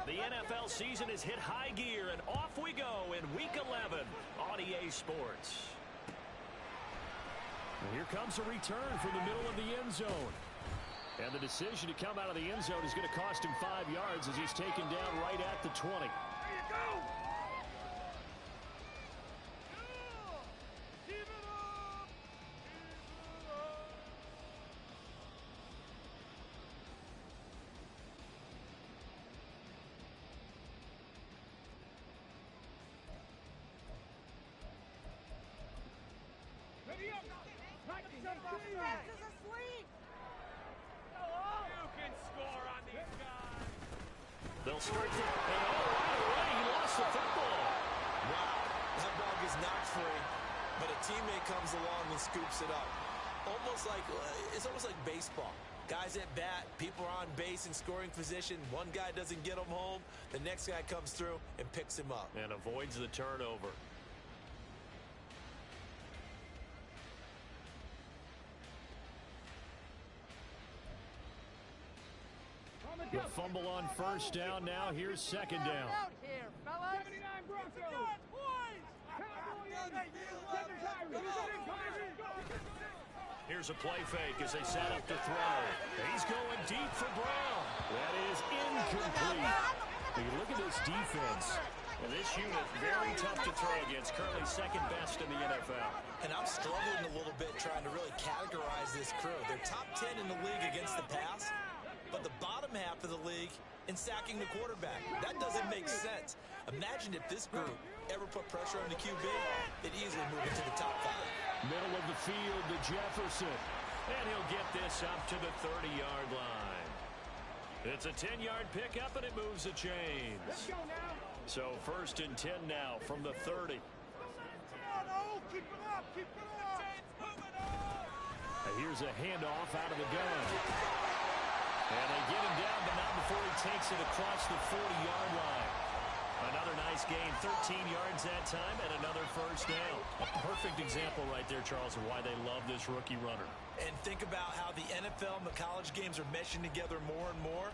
The NFL season has hit high gear, and off we go in Week 11 on EA Sports. And here comes a return from the middle of the end zone. And the decision to come out of the end zone is going to cost him 5 yards as he's taken down right at the 20. There you go! You can score on these guys. They'll start to... And right away, he lost the football. Wow, that ball gets knocked free, but a teammate comes along and scoops it up. It's almost like baseball. Guys at bat, people are on base in scoring position. One guy doesn't get him home. The next guy comes through and picks him up. And avoids the turnover. The fumble on first down. Now here's second down. Out here, fellas. 79 Broncos. Here's a play fake as they set up to throw. He's going deep for Brown. That is incomplete. You look at this defense. And this unit, very tough to throw against. Currently second best in the NFL. And I'm struggling a little bit trying to really categorize this crew. They're top 10 in the league against the pass, but the bottom half of the league in sacking the quarterback. That doesn't make sense. Imagine if this group ever put pressure on the QB, they'd easily move into the top 5. Middle of the field to Jefferson. And he'll get this up to the 30-yard line. It's a 10-yard pickup, and it moves the chains. Let's go now. So 1st and 10 now from the 30. Keep it up, keep it up. Here's a handoff out of the gun. And they get him down, but not before he takes it across the 40-yard line. Another nice gain, 13 yards that time, and another first down. A perfect example right there, Charles, of why they love this rookie runner. And think about how the NFL and the college games are meshing together more and more.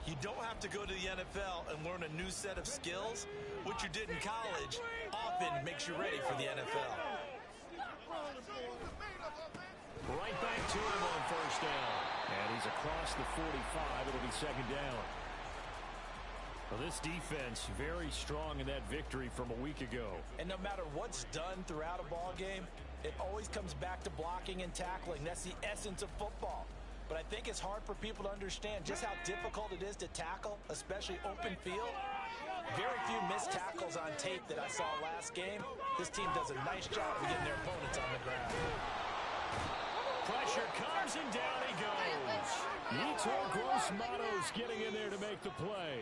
You don't have to go to the NFL and learn a new set of skills. What you did in college often makes you ready for the NFL. Right back to him on first down. And he's across the 45. It'll be second down. Well, this defense very strong in that victory from a week ago. And no matter what's done throughout a ball game, it always comes back to blocking and tackling. That's the essence of football. But I think it's hard for people to understand just how difficult it is to tackle, especially open field. Very few missed tackles on tape that I saw last game. This team does a nice job of getting their opponents on the ground. Pressure comes, and down he goes. Yetur Gross-Matos getting in there to make the play.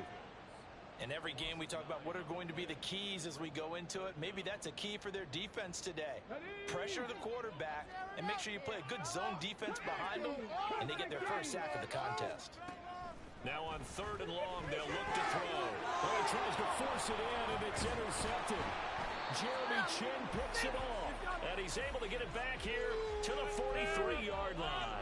In every game, we talk about what are going to be the keys as we go into it. Maybe that's a key for their defense today. Pressure the quarterback and make sure you play a good zone defense behind them, and they get their first sack of the contest. Now on 3rd and long, they'll look to throw. Oh, he tries to force it in, and it's intercepted. Jeremy Chin picks it off, and he's able to get it back here to the 43-yard line.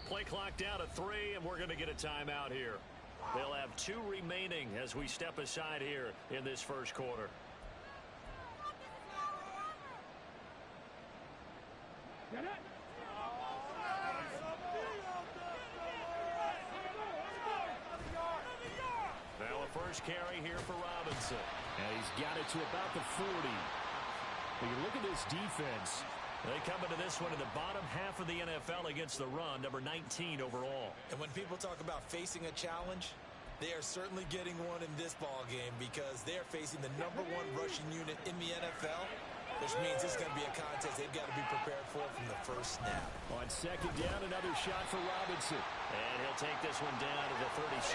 Play clock down to 3, and we're going to get a timeout here. They'll have 2 remaining as we step aside here in this first quarter. Get it. Now a first carry here for Robinson. And he's got it to about the 40. But you look at this defense. They come into this one in the bottom half of the NFL against the run, number 19 overall. And when people talk about facing a challenge, they are certainly getting one in this ball game because they are facing the #1 rushing unit in the NFL. which means this is going to be a contest they've got to be prepared for from the first snap. On second down, another shot for Robinson. And he'll take this one down to the 36.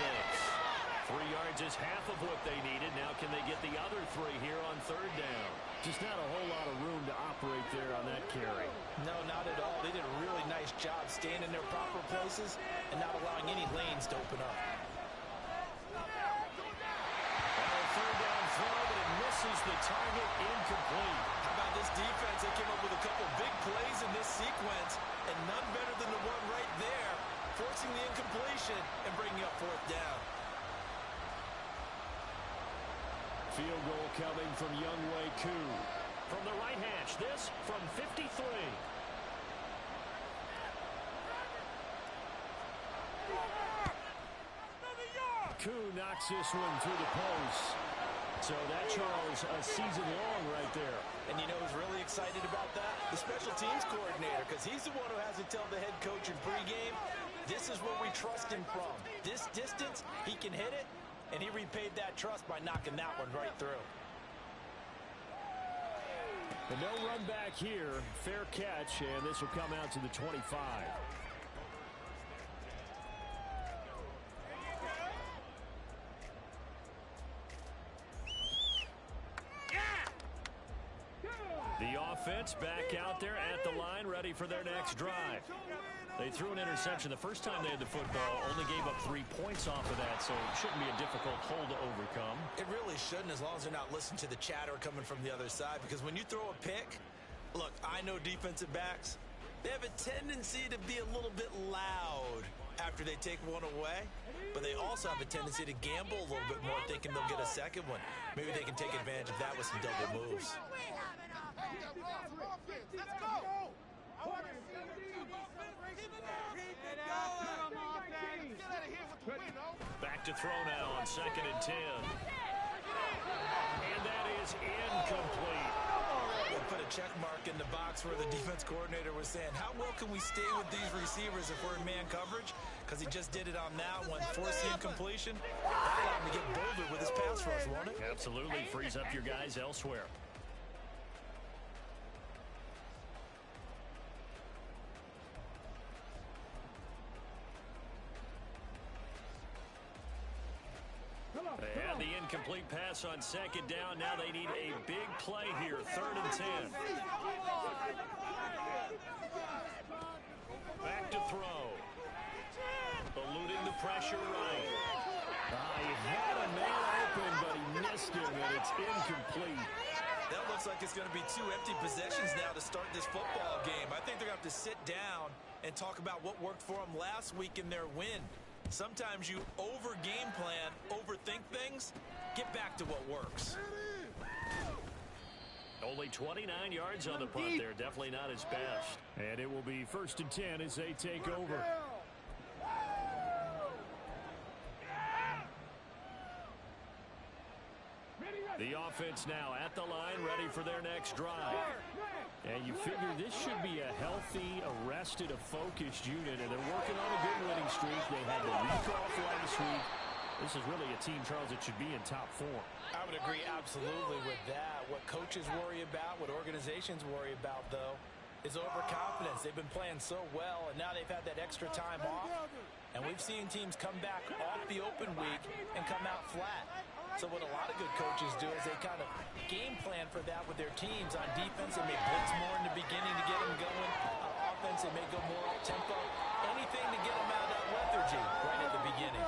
3 yards is half of what they needed. Now can they get the other 3 here on third down? Just not a whole lot of room to operate there on that carry. No, not at all. They did a really nice job staying in their proper places and not allowing any lanes to open up. Third down throw, but it misses the target, incomplete. How about this defense? They came up with a couple big plays in this sequence, and none better than the one right there, forcing the incompletion and bringing up fourth down. Field goal coming from Younghoe Koo. From the right hash, this from 53. Koo knocks this one through the post. So that, Charles, a season long right there. And you know who's really excited about that? The special teams coordinator, because he's the one who has to tell the head coach in pregame, this is what we trust him from. This distance, he can hit it, and he repaid that trust by knocking that one right through. And no run back here. Fair catch, and this will come out to the 25. The offense back out there at the line, ready for their next drive. They threw an interception the first time they had the football, only gave up 3 points off of that, so it shouldn't be a difficult hole to overcome. It really shouldn't, as long as they're not listening to the chatter coming from the other side, because when you throw a pick, look, I know defensive backs, they have a tendency to be a little bit loud after they take one away, but they also have a tendency to gamble a little bit more, thinking they'll get a second one. Maybe they can take advantage of that with some double moves. Let's go! I want to see you keep it going. Get out of here with the win, though. Back to throw now on 2nd and 10. And that is incomplete. They put a check mark in the box where the defense coordinator was saying, how well can we stay with these receivers if we're in man coverage? Because he just did it on that one, forced the incompletion. That allowed him to get bolder with his pass rush, won't it? Absolutely, frees up your guys elsewhere. And the incomplete pass on 2nd down. Now they need a big play here. 3rd and 10. Back to throw. Eluding the pressure right. He had a man open, but he missed him, and it's incomplete. That looks like it's going to be 2 empty possessions now to start this football game. I think they're going to have to sit down and talk about what worked for them last week in their win. Sometimes you over-game plan, overthink things. Get back to what works. Only 29 yards on the punt there. Definitely not his best. And it will be 1st and 10 as they take over. The offense now at the line, ready for their next drive. And you figure this should be a healthy, arrested, a focused unit, and they're working on a good winning streak. They had the week off last week. This is really a team, Charles, that should be in top form. I would agree absolutely with that. What coaches worry about, what organizations worry about, though, is overconfidence. They've been playing so well, and now they've had that extra time off. And we've seen teams come back off the open week and come out flat. So what a lot of good coaches do is they kind of game plan for that with their teams. On defense, they may blitz more in the beginning to get them going. On offense, they may go more up-tempo. Anything to get them out of that lethargy right at the beginning.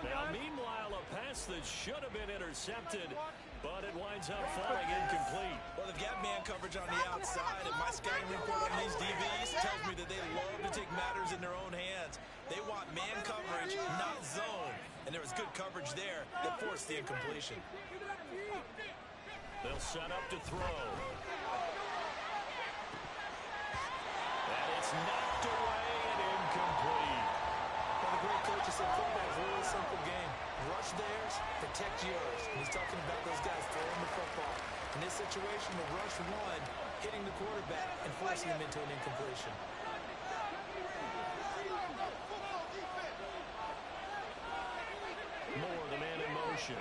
Now, meanwhile, a pass that should have been intercepted, but it winds up falling incomplete. Well, they've got man coverage on the outside, and my scouting report on these DBs tells me that they love to take matters in their own hands. They want man coverage, not zone. And there was good coverage there that forced the incompletion. They'll set up to throw. And it's knocked away and incomplete. Well, the great coach said football is a really simple game. Rush theirs, protect yours. And he's talking about those guys throwing the football. In this situation, the rush one, hitting the quarterback and forcing him into an incompletion. Moore, the man in motion.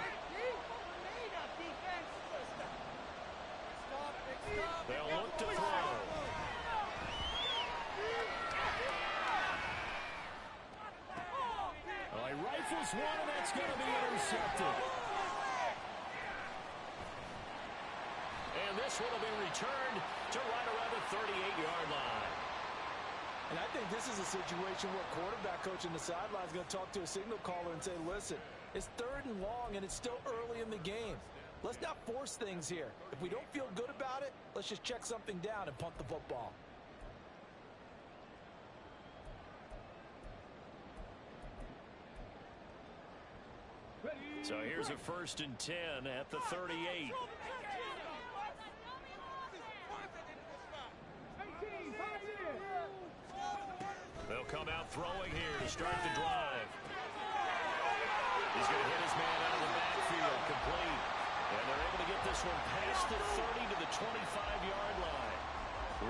They'll look to throw. He rifles one, and that's going to be intercepted. And this one will be returned to right around the 38-yard line. And I think this is a situation where quarterback coach on the sideline is going to talk to a signal caller and say, listen, it's 3rd and long, and it's still early in the game. Let's not force things here. If we don't feel good about it, let's just check something down and punt the football. So here's a 1st and 10 at the 38. They'll come out throwing here to start the drive. He's going to hit his man out of the backfield, complete. And they're able to get this one past the 30 to the 25-yard line.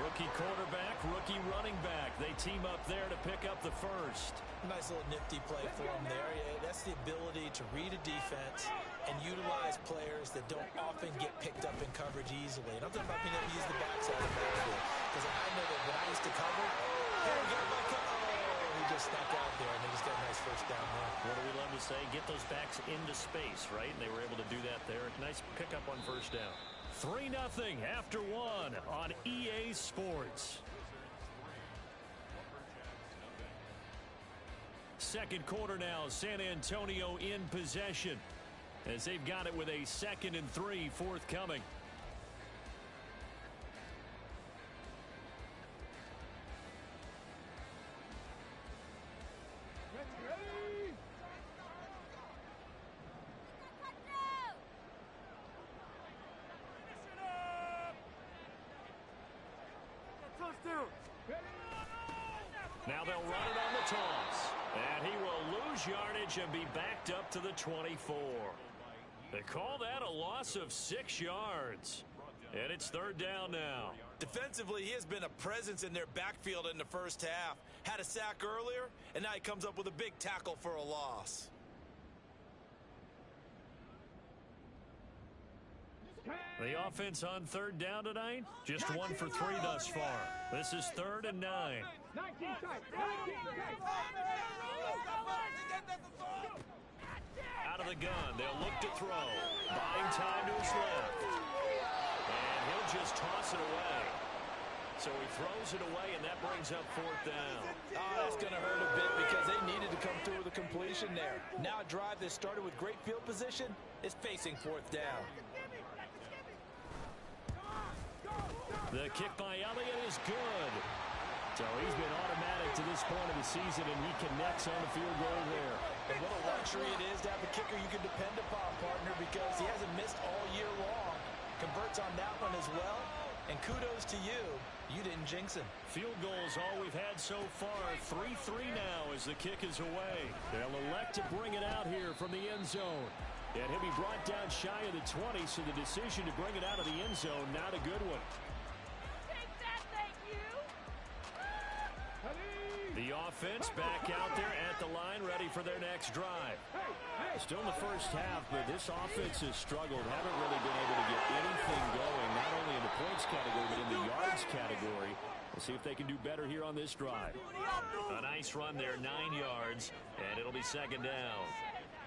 Rookie quarterback, rookie running back. They team up there to pick up the first. Nice little nifty play for him there. Yeah, that's the ability to read a defense and utilize players that don't often get picked up in coverage easily. And I'm talking about being able to use the backside of the backfield. Because I know that when I used to cover, he just snuck out there, and they just got a nice first down there. What do we love to say? Get those backs into space, right? And they were able to do that there. Nice pickup on first down. 3-0 after 1 on EA Sports. Second quarter now, San Antonio in possession as they've got it with a 2nd and 3 forthcoming. Now they'll run it on the toss. And he will lose yardage and be backed up to the 24. They call that a loss of 6 yards. And it's 3rd down now. Defensively, he has been a presence in their backfield in the first half. Had a sack earlier, and now he comes up with a big tackle for a loss. The offense on 3rd down tonight, just 1 for 3 thus far. This is 3rd and 9. Out of the gun, they'll look to throw. Buying time to his left. And he'll just toss it away. So he throws it away, and that brings up 4th down. Oh, that's going to hurt a bit because they needed to come through with a completion there. Now a drive that started with great field position is facing 4th down. The kick by Elliott is good. So he's been automatic to this point of the season, and he connects on the field goal there. And what a luxury it is to have a kicker you can depend upon, partner, because he hasn't missed all year long. Converts on that one as well. And kudos to you. You didn't jinx him. Field goals all we've had so far. 3-3 now as the kick is away. They'll elect to bring it out here from the end zone. And he'll be brought down shy of the 20, so the decision to bring it out of the end zone, not a good one. The offense back out there at the line, ready for their next drive. Still in the first half, but this offense has struggled. Haven't really been able to get anything going, not only in the points category, but in the yards category. We'll see if they can do better here on this drive. A nice run there, 9 yards, and it'll be 2nd down.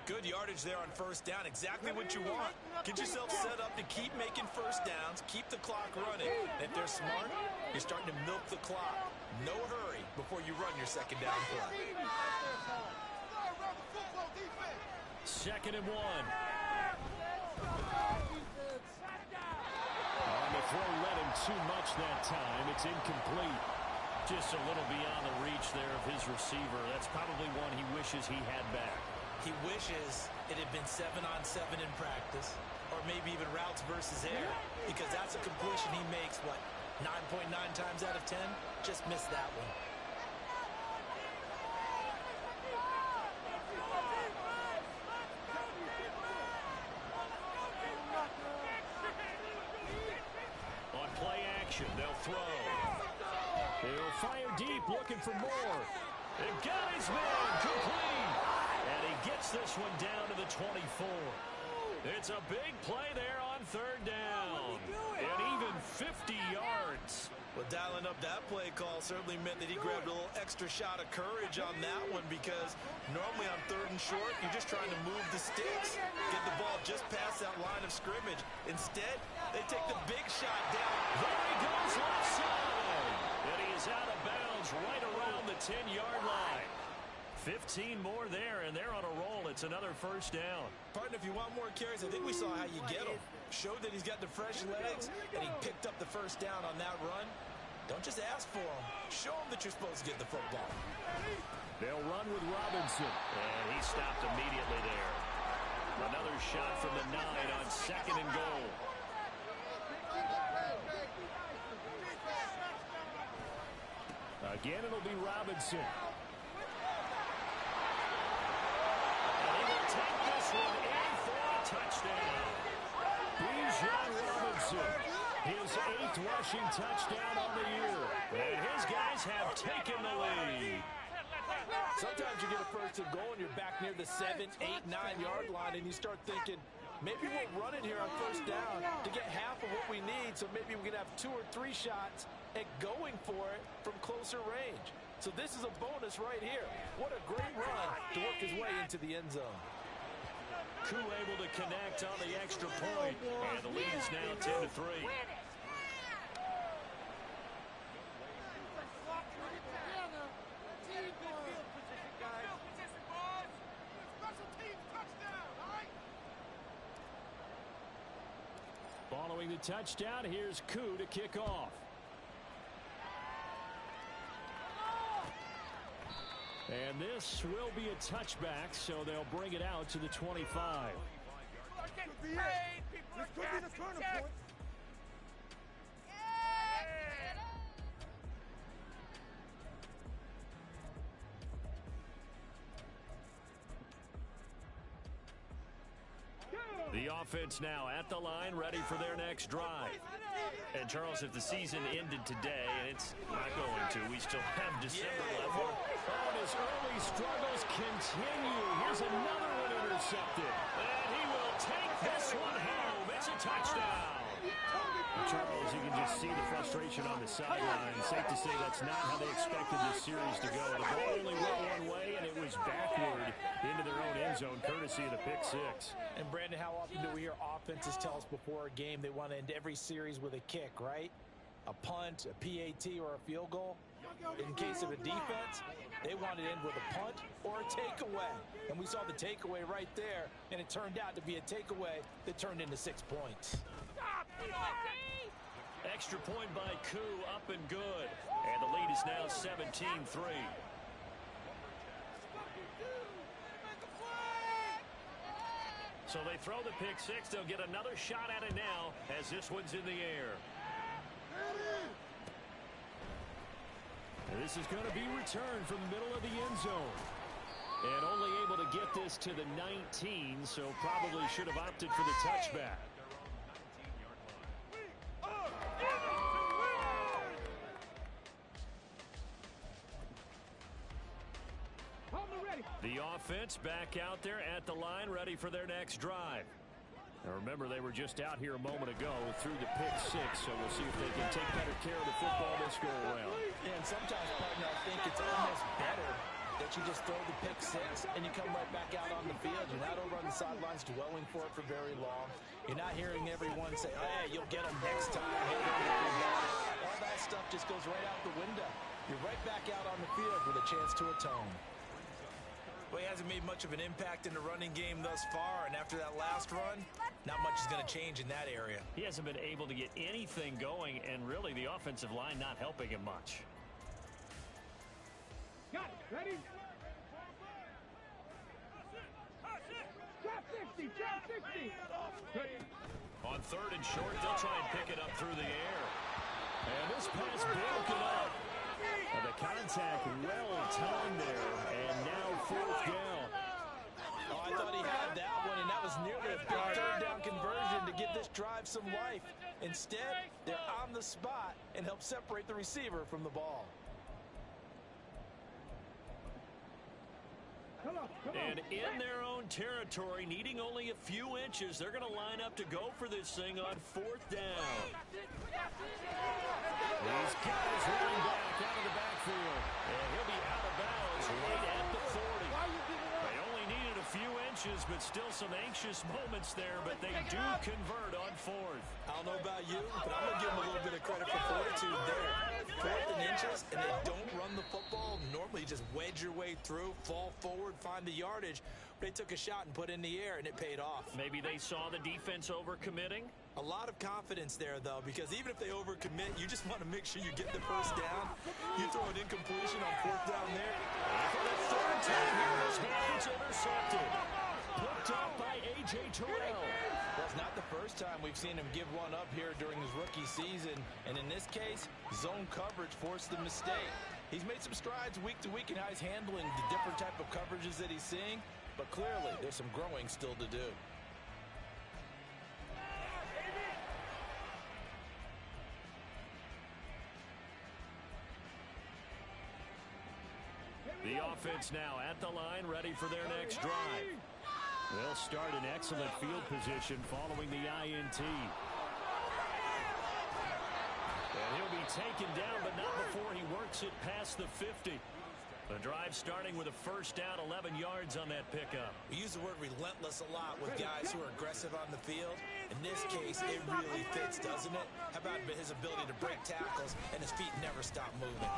Good yardage there on first down. Exactly what you want. Get yourself set up to keep making first downs, keep the clock running. And if they're smart, you're starting to milk the clock. No hurry before you run your 2nd down play. 2nd and 1. On the throw, led him too much that time. It's incomplete. Just a little beyond the reach there of his receiver. That's probably one he wishes he had back. He wishes it had been 7-on-7 in practice, or maybe even routes versus air, because that's a completion he makes, 9.9 times out of 10? Just missed that one. On play action, they'll throw. They'll fire deep, looking for more. And got his man, complete. And he gets this one down to the 24. It's a big play there on 3rd down. An even yards. Well, dialing up that play call certainly meant that he grabbed a little extra shot of courage on that one, because normally on 3rd and short, you're just trying to move the sticks, get the ball just past that line of scrimmage. Instead, they take the big shot down. There he goes left side. And he is out of bounds right around the 10-yard line. 15 more there, and they're on a roll. It's another first down. Partner, if you want more carries, I think we saw how you get him. Showed that he's got the fresh legs, and he picked up the first down on that run. Don't just ask for him. Show him that you're supposed to get the football. They'll run with Robinson, and he stopped immediately there. Another shot from the 9 on 2nd and goal. Again, it'll be Robinson. And he will take this one in for a touchdown. Bijan Robinson, his 8th rushing touchdown on the year. And his guys have taken the lead. Sometimes you get a first and goal and you're back near the 7, 8, 9-yard line, and you start thinking, maybe we'll run it here on first down to get half of what we need, so maybe we can have 2 or 3 shots at going for it from closer range. So this is a bonus right here. What a great run to work his way into the end zone. Koo able to connect on the extra point, and the lead is now 10-3. Following the touchdown, here's Koo to kick off. And this will be a touchback, so they'll bring it out to the 25. This could be the turning point. The offense now at the line, ready for their next drive. And Charles, if the season ended today, and it's not going to, we still have December left. Oh, his early struggles continue. Here's another one intercepted. And he will take this one home. It's a touchdown. Charles, you can just see the frustration on the sideline. Safe to say that's not how they expected this series to go. The ball only went one way, and it was backward into their own end zone, courtesy of the pick 6. And Brandon, how often do we hear offenses tell us before a game they want to end every series with a kick, right? A punt, a PAT, or a field goal. In case of a defense, they want to end with a punt or a takeaway. And we saw the takeaway right there, and it turned out to be a takeaway that turned into 6 points. Extra point by Koo, up and good. And the lead is now 17-3. So they throw the pick 6. They'll get another shot at it now as this one's in the air. And this is going to be returned from the middle of the end zone. And only able to get this to the 19, so probably should have opted for the touchback. The offense back out there at the line, ready for their next drive. Now remember, they were just out here a moment ago through the pick 6, so we'll see if they can take better care of the football this go around. And sometimes, partner, I think it's almost better that you just throw the pick 6 and you come right back out on the field. You're not over on the sidelines dwelling for it for very long. You're not hearing everyone say, hey, you'll get them next time. Hey, don't worry about it. All that stuff just goes right out the window. You're right back out on the field with a chance to atone. Well, he hasn't made much of an impact in the running game thus far, and after that last run, not much is going to change in that area. He hasn't been able to get anything going, and really the offensive line not helping him much. Got it. Ready? Drop 60. Drop 60. On 3rd and short, they'll try and pick it up through the air. And this pass broken up. The contact well timed there, and now 4th down. Oh, I thought he had that one, and that was nearly a big 3rd down conversion to give this drive some life. Instead, they're on the spot and help separate the receiver from the ball. And in their own territory, needing only a few inches, they're going to line up to go for this thing on 4th down. These guys running back out of the backfield. And he'll be out of bounds right at the 40. They only needed a few inches, but still some anxious moments there, but they do convert on 4th. I don't know about you, but I'm going to give them a little bit of credit for fortitude there. 4th and inches, and they don't run the football. Normally, you just wedge your way through, fall forward, find the yardage. They took a shot and put it in the air, and it paid off. Maybe they saw the defense overcommitting? A lot of confidence there, though, because even if they overcommit, you just want to make sure you get the first down. You throw an incompletion on 4th down there. For the 3rd time here, his hands intercepted. Picked up by A.J. Terrell. Well, it's not the first time we've seen him give one up here during his rookie season. And in this case, zone coverage forced the mistake. He's made some strides week to week in how he's handling the different type of coverages that he's seeing. But clearly, there's some growing still to do. The offense now at the line, ready for their next drive. They'll start in excellent field position following the INT. And he'll be taken down, but not before he works it past the 50. The drive starting with a first down, 11 yards on that pickup. We use the word relentless a lot with guys who are aggressive on the field. In this case, it really fits, doesn't it? How about his ability to break tackles and his feet never stop moving?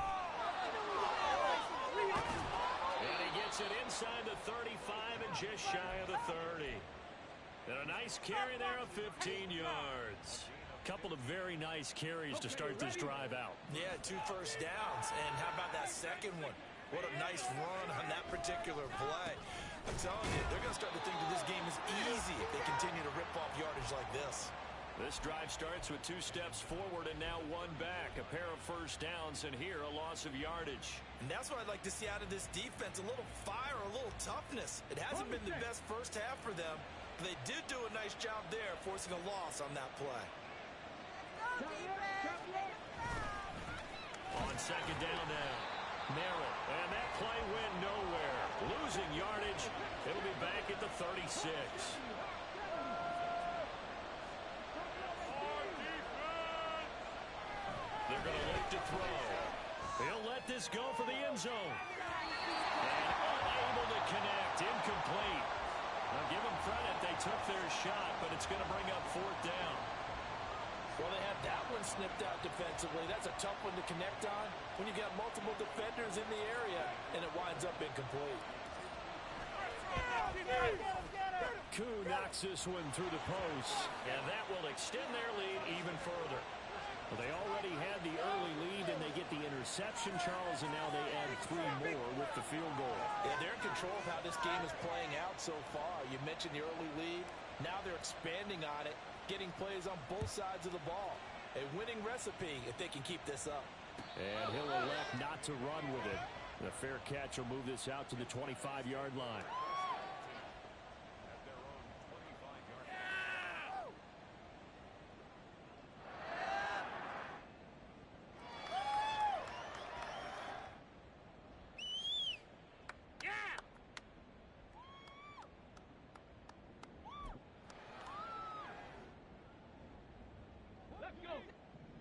And he gets it inside the 35 and just shy of the 30. And a nice carry there of 15 yards. Couple of very nice carries to start this drive out. Yeah, 2 first downs. And how about that second one? What a nice run on that particular play. I'm telling you, they're going to start to think that this game is easy if they continue to rip off yardage like this. This drive starts with 2 steps forward and now 1 back. A pair of first downs, and here a loss of yardage. And that's what I'd like to see out of this defense. A little fire, a little toughness. It hasn't been the best first half for them, but they did do a nice job there forcing a loss on that play. On second down now. Merrill, and that play went nowhere. Losing yardage. It'll be back at the 36. They're going to look to throw. He'll let this go for the end zone. And unable to connect. Incomplete. Now give them credit. They took their shot, but it's going to bring up 4th down. Well, they had that one snipped out defensively. That's a tough one to connect on when you got multiple defenders in the area, and it winds up incomplete. Koo knocks this one through the post, and that will extend their lead even further. Well, they already had the early lead, and they get the interception, Charles, and now they add 3 more with the field goal. Yeah, they're in control of how this game is playing out so far. You mentioned the early lead. Now they're expanding on it, getting plays on both sides of the ball. A winning recipe if they can keep this up. And he'll elect not to run with it. The fair catch will move this out to the 25-yard line.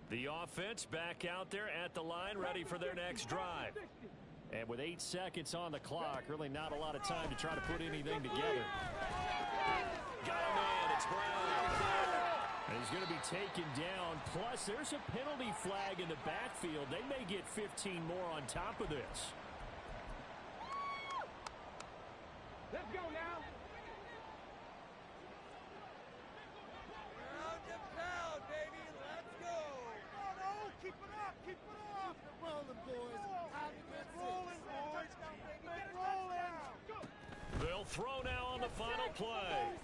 The offense back out there at the line, ready for their next drive. And with 8 seconds on the clock, really not a lot of time to try to put anything together. Got a man, it's Brown. And he's going to be taken down. Plus, there's a penalty flag in the backfield. They may get 15 more on top of this. Let's go now. Keep it up, keep it up. Rolling, boys. Rolling, boys. Rolling. They'll throw now on the final play.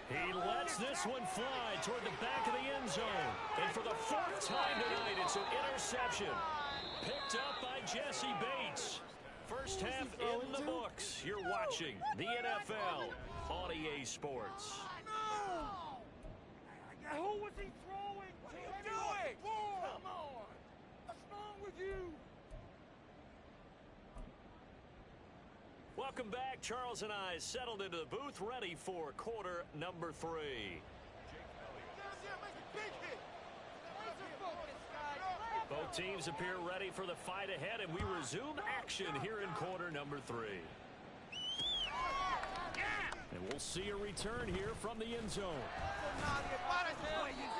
He lets this one fly toward the back of the end zone. And for the 4th time tonight, it's an interception. Picked up by Jesse Bates. First half in the books. You're watching the NFL on EA Sports. No! Who was he throwing to? Do it! Come on! What's wrong with you? welcome back. Charles and I settled into the booth, ready for quarter number 3. Both teams appear ready for the fight ahead, and we resume action here in quarter number 3. And we'll see a return here from the end zone.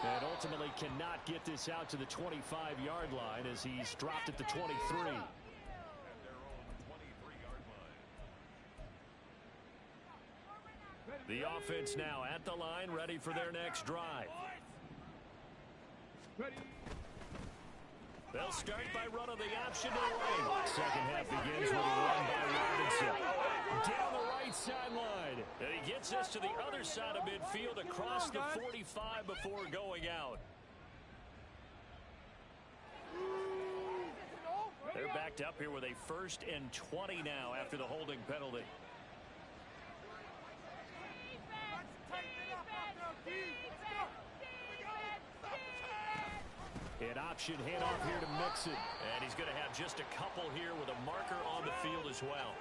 And ultimately cannot get this out to the 25-yard line as he's dropped at the 23. The offense now at the line, ready for their next drive. They'll start by running the option to the right. Second half begins with a run by Robinson. Down the right sideline. And he gets us to the other side of midfield across the 45 before going out. They're backed up here with a 1st and 20 now after the holding penalty. An option handoff here to Mixon. And he's going to have just a couple here with a marker on the field as well.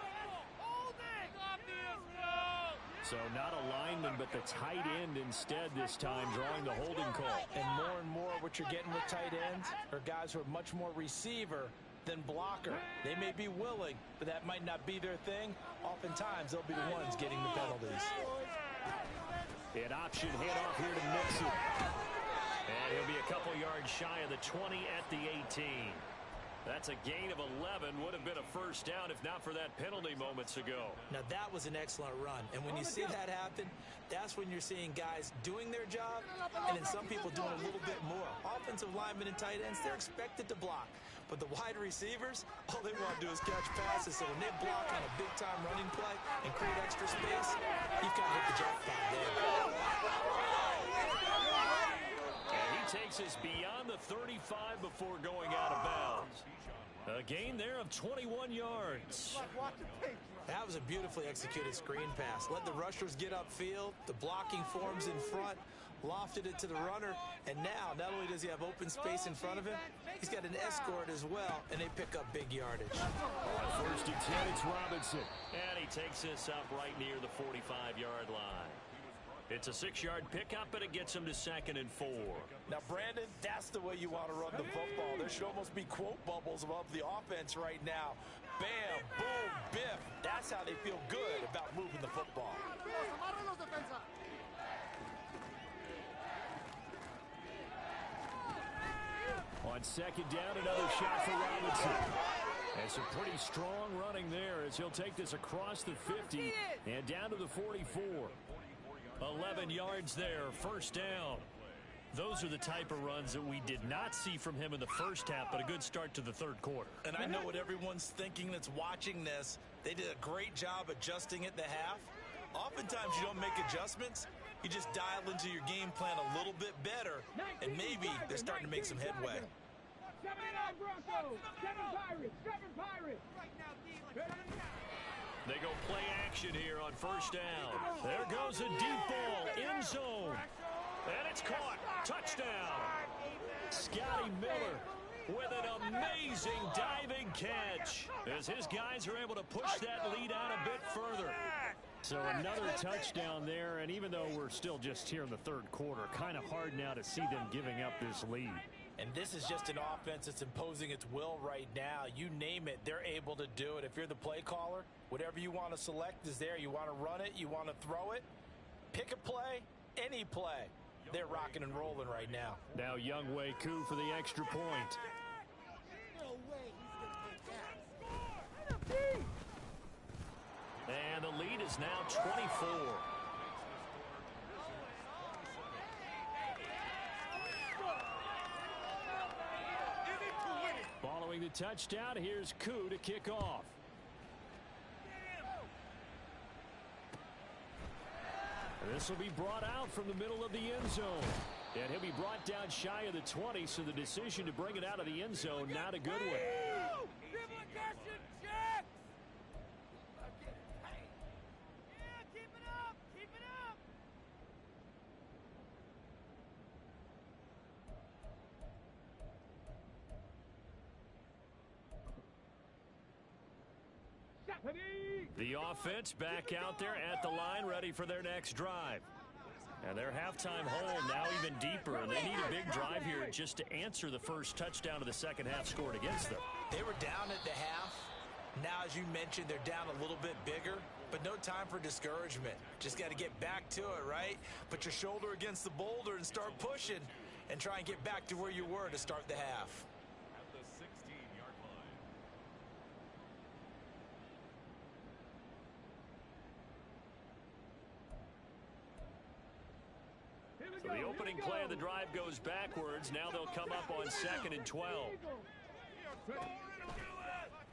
So not a lineman, but the tight end instead this time, drawing the holding call. And more what you're getting with tight ends are guys who are much more receiver than blocker. They may be willing, but that might not be their thing. Oftentimes, they'll be the ones getting the penalties. An option handoff here to Mixon. And he'll be a couple yards shy of the 20 at the 18. That's a gain of 11. Would have been a first down if not for that penalty moments ago. Now, that was an excellent run. And when you see that happen, that's when you're seeing guys doing their job and then some people doing a little bit more. Offensive linemen and tight ends, they're expected to block. But the wide receivers, all they want to do is catch passes. So when they block on a big-time running play and create extra space, you've got to hit the jackpot there. And he takes us beyond the 35 before going out of bounds. A gain there of 21 yards. That was a beautifully executed screen pass. Let the rushers get upfield. The blocking forms in front. Lofted it to the runner. And now, not only does he have open space in front of him, he's got an escort as well, and they pick up big yardage. On 1st and 10, it's Robinson. And he takes this up right near the 45-yard line. It's a 6-yard pickup, but it gets him to 2nd and 4. Now, Brandon, that's the way you want to run the football. There should almost be quote bubbles above the offense right now. Bam, boom, biff. That's how they feel good about moving the football. On 2nd down, another shot for Robinson. And some pretty strong running there as he'll take this across the 50 and down to the 44. 11 yards there, 1st down. Those are the type of runs that we did not see from him in the first half, but a good start to the 3rd quarter. And I know what everyone's thinking that's watching this. They did a great job adjusting at the half. Oftentimes you don't make adjustments. You just dial into your game plan a little bit better, and maybe they're starting to make some headway. 7 Broncos, 7 Pirates. They go play action here on 1st down. There goes a deep ball, end zone. And it's caught. Touchdown. Scotty Miller with an amazing diving catch as his guys are able to push that lead out a bit further. So another touchdown there, and even though we're still just here in the 3rd quarter, kind of hard now to see them giving up this lead. And this is just an offense that's imposing its will right now. You name it, they're able to do it. If you're the play caller, whatever you want to select is there. You want to run it, you want to throw it, pick a play, any play. They're rocking and rolling right now. Now Young Wei Koo for the extra point. And the lead is now 24. Following the touchdown, here's Koo to kick off. This will be brought out from the middle of the end zone. And he'll be brought down shy of the 20, so the decision to bring it out of the end zone, not a good one. The offense back out there at the line, ready for their next drive. And their halftime hole now even deeper, and they need a big drive here just to answer the first touchdown of the second half scored against them. They were down at the half. Now, as you mentioned, they're down a little bit bigger, but no time for discouragement. Just got to get back to it, right? Put your shoulder against the boulder and start pushing and try and get back to where you were to start the half. At the 16-yard line. So the opening play of the drive goes backwards. Now they'll come up on 2nd and 12.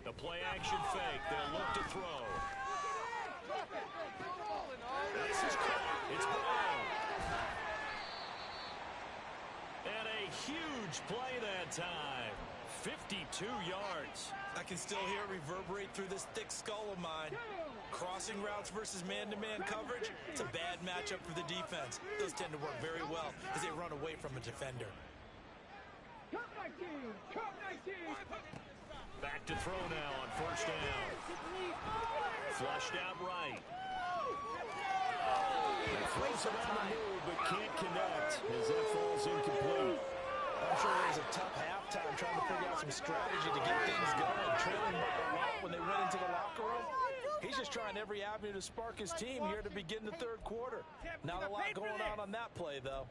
The play action fake. They'll look to throw. This is caught. It's Brown. And a huge play that time. 52 yards. I can still hear it reverberate through this thick skull of mine. Crossing routes versus man-to-man coverage, it's a bad matchup for the defense. Those tend to work very well as they run away from a defender. Back to throw now on 1st down. Flushed out right. He throws it on the move but can't connect as that falls incomplete. I'm sure it was a tough halftime trying to figure out some strategy to get things going. Trailing by a lot when they went into the locker room. He's just trying every avenue to spark his team here to begin the third quarter. Not a lot going on that play, though.